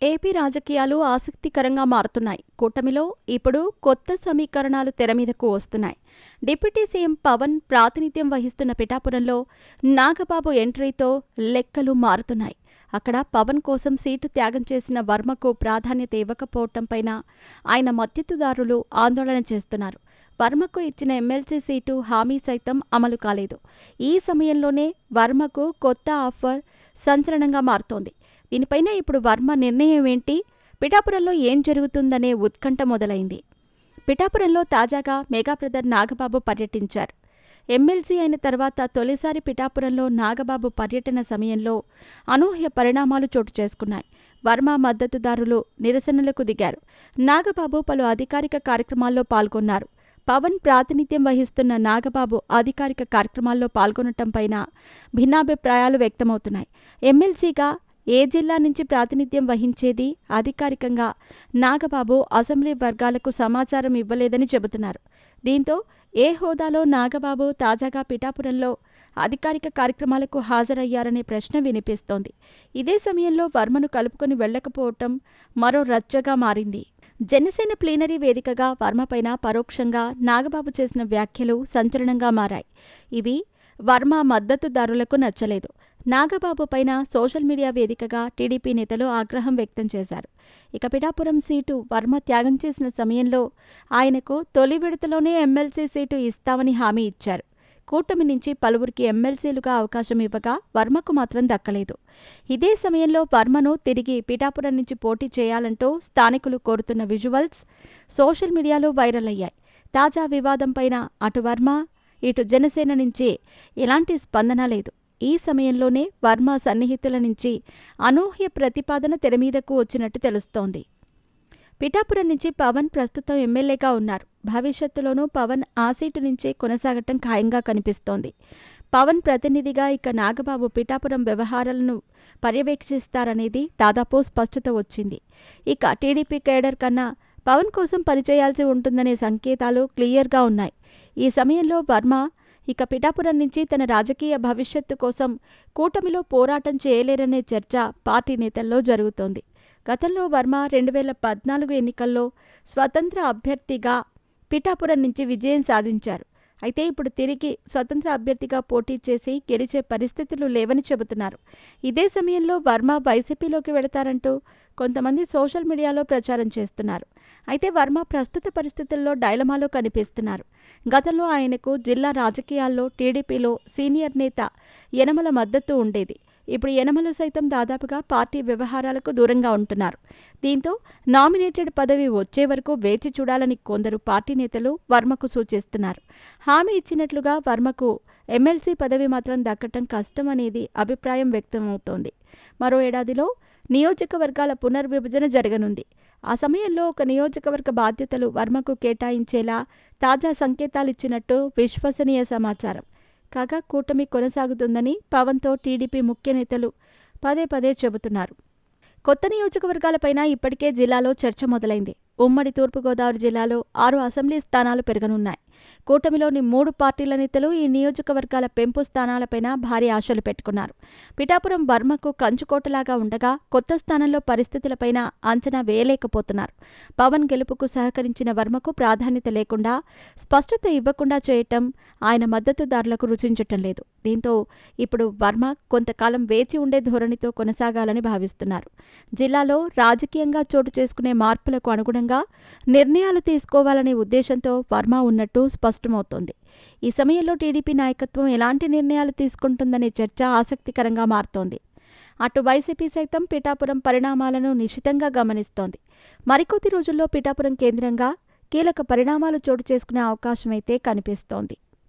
AP రాజకీయాలు ఆసక్తికరంగా మారుతున్నాయి. కూటమిలో ఇప్పుడు కొత్త సమీకరణాలు తెరమీదకు వస్తున్నాయి. డిప్యూటీ సీఎం పవన్ ప్రాతినిధ్యం వహిస్తున్న పిఠాపురంలో నాగబాబు ఎంట్రీతో లెక్కలు మారుతున్నాయి. అక్కడ పవన్ కోసం సీటు త్యాగం చేసిన వర్మకు ప్రాధాన్యత ఇవ్వకపోవటంపైన ఆయన మద్దతుదారులు ఆందోళన చేస్తున్నారు. వర్మకు ఇచ్చిన ఎమ్మెల్సీ సీటు హామీ సైతం అమలు కాలేదు. ఈ సమయంలోనే వర్మకు కొత్త ఆఫర్ సంచలనంగా మారుతోంది. దీనిపైన ఇప్పుడు వర్మ నిర్ణయం ఏంటి? పిఠాపురంలో ఏం జరుగుతుందనే ఉత్కంఠ మొదలైంది. పిఠాపురంలో తాజాగా మెగా బ్రదర్ నాగబాబు పర్యటించారు. ఎమ్మెల్సీ అయిన తర్వాత తొలిసారి పిఠాపురంలో నాగబాబు పర్యటన సమయంలో అనూహ్య పరిణామాలు చోటు చేసుకున్నాయి. వర్మ మద్దతుదారులు నిరసనలకు దిగారు. నాగబాబు పలు అధికారిక కార్యక్రమాల్లో పాల్గొన్నారు. పవన్ ప్రాతినిధ్యం వహిస్తున్న నాగబాబు అధికారిక కార్యక్రమాల్లో పాల్గొనటంపైన భిన్నాభిప్రాయాలు వ్యక్తమవుతున్నాయి. ఎమ్మెల్సీగా ఏ జిల్లా నుంచి ప్రాతినిధ్యం వహించేది? అధికారికంగా నాగబాబు అసెంబ్లీ వర్గాలకు సమాచారం ఇవ్వలేదని చెబుతున్నారు. దీంతో ఏ హోదాలో నాగబాబు తాజాగా పిఠాపురంలో అధికారిక కార్యక్రమాలకు హాజరయ్యారనే ప్రశ్న వినిపిస్తోంది. ఇదే సమయంలో వర్మను కలుపుకొని వెళ్లకపోవటం మరో రచ్చగా మారింది. జనసేన ప్లీనరీ వేదికగా వర్మపైన పరోక్షంగా నాగబాబు చేసిన వ్యాఖ్యలు సంచలనంగా మారాయి. ఇవి వర్మ మద్దతుదారులకు నచ్చలేదు. నాగబాబు పైన సోషల్ మీడియా వేదికగా టీడీపీ నేతలు ఆగ్రహం వ్యక్తం చేశారు. ఇక పిఠాపురం సీటు వర్మ త్యాగం చేసిన సమయంలో ఆయనకు తొలి విడతలోనే ఎమ్మెల్సీ సీటు ఇస్తామని హామీ ఇచ్చారు. కూటమి నుంచి పలువురికి ఎమ్మెల్సీలుగా అవకాశం ఇవ్వగా వర్మకు మాత్రం దక్కలేదు. ఇదే సమయంలో వర్మను తిరిగి పిఠాపురం నుంచి పోటీ చేయాలంటూ స్థానికులు కోరుతున్న విజువల్స్ సోషల్ మీడియాలో వైరల్ అయ్యాయి. తాజా వివాదంపైన అటు వర్మ ఇటు జనసేన నుంచి ఎలాంటి స్పందన లేదు. ఈ సమయంలోనే వర్మ సన్నిహితుల నుంచి అనూహ్య ప్రతిపాదన తెరమీదకు వచ్చినట్టు తెలుస్తోంది. పిఠాపురం నుంచి పవన్ ప్రస్తుతం ఎమ్మెల్యేగా ఉన్నారు. భవిష్యత్తులోనూ పవన్ ఆ సీటు నుంచే కొనసాగటం ఖాయంగా కనిపిస్తోంది. పవన్ ప్రతినిధిగా ఇక నాగబాబు పిఠాపురం వ్యవహారాలను పర్యవేక్షిస్తారనేది దాదాపు స్పష్టత వచ్చింది. ఇక టీడీపీ కేడర్ కన్నా పవన్ కోసం పనిచేయాల్సి ఉంటుందనే సంకేతాలు క్లియర్గా ఉన్నాయి. ఈ సమయంలో వర్మ ఇక పిఠాపురం నుంచి తన రాజకీయ భవిష్యత్తు కోసం కూటమిలో పోరాటం చేయలేరనే చర్చ పార్టీ నేతల్లో జరుగుతోంది. గతంలో వర్మ 2014 ఎన్నికల్లో స్వతంత్ర అభ్యర్థిగా పిఠాపురం నుంచి విజయం సాధించారు. అయితే ఇప్పుడు తిరిగి స్వతంత్ర అభ్యర్థిగా పోటీ చేసి గెలిచే పరిస్థితులు లేవని చెబుతున్నారు. ఇదే సమయంలో వర్మ వైసీపీలోకి వెళతారంటూ కొంతమంది సోషల్ మీడియాలో ప్రచారం చేస్తున్నారు. అయితే వర్మ ప్రస్తుత పరిస్థితుల్లో డైలమాలో కనిపిస్తున్నారు. గతంలో ఆయనకు జిల్లా రాజకీయాల్లో టీడీపీలో సీనియర్ నేత యనమల మద్దతు ఉండేది. ఇప్పుడు యనమల సైతం దాదాపుగా పార్టీ వ్యవహారాలకు దూరంగా ఉంటున్నారు. దీంతో నామినేటెడ్ పదవి వచ్చే వరకు వేచి చూడాలని కొందరు పార్టీ నేతలు వర్మకు సూచిస్తున్నారు. హామీ ఇచ్చినట్లుగా వర్మకు ఎమ్మెల్సీ పదవి మాత్రం దక్కటం కష్టం అనేది అభిప్రాయం వ్యక్తమవుతోంది. మరో ఏడాదిలో నియోజకవర్గాల పునర్విభజన జరగనుంది. ఆ సమయంలో ఒక నియోజకవర్గ బాధ్యతలు వర్మకు కేటాయించేలా తాజా సంకేతాలిచ్చినట్టు విశ్వసనీయ సమాచారం. కాగా కూటమి కొనసాగుతుందని పవన్తో టీడీపీ ముఖ్య నేతలు పదే పదే చెబుతున్నారు. కొత్త నియోజకవర్గాలపైన ఇప్పటికే జిల్లాలో చర్చ మొదలైంది. ఉమ్మడి తూర్పుగోదావరి జిల్లాలో 6 అసెంబ్లీ స్థానాలు పెరగనున్నాయి. కూటమిలోని 3 పార్టీల నేతలు ఈ నియోజకవర్గాల పెంపు స్థానాలపైన భారీ ఆశలు పెట్టుకున్నారు. పిఠాపురం వర్మకు కంచుకోటలాగా ఉండగా కొత్త స్థానంలో పరిస్థితులపైన అంచనా వేయలేకపోతున్నారు. పవన్ గెలుపుకు సహకరించిన వర్మకు ప్రాధాన్యత లేకుండా స్పష్టత ఇవ్వకుండా చేయటం ఆయన మద్దతుదారులకు రుచించటం లేదు. దీంతో ఇప్పుడు వర్మ కొంతకాలం వేచి ఉండే ధోరణితో కొనసాగాలని భావిస్తున్నారు. జిల్లాలో రాజకీయంగా చోటు చేసుకునే మార్పులకు అనుగుణంగా నిర్ణయాలు తీసుకోవాలనే ఉద్దేశంతో వర్మ ఉన్నట్టు స్పష్టమవుతోంది. ఈ సమయంలో టీడీపీ నాయకత్వం ఎలాంటి నిర్ణయాలు తీసుకుంటుందనే చర్చ ఆసక్తికరంగా మారుతోంది. అటు వైసీపీ సైతం పిఠాపురం పరిణామాలను నిశితంగా గమనిస్తోంది. మరికొద్ది రోజుల్లో పిఠాపురం కేంద్రంగా కీలక పరిణామాలు చోటు చేసుకునే అవకాశమైతే కనిపిస్తోంది.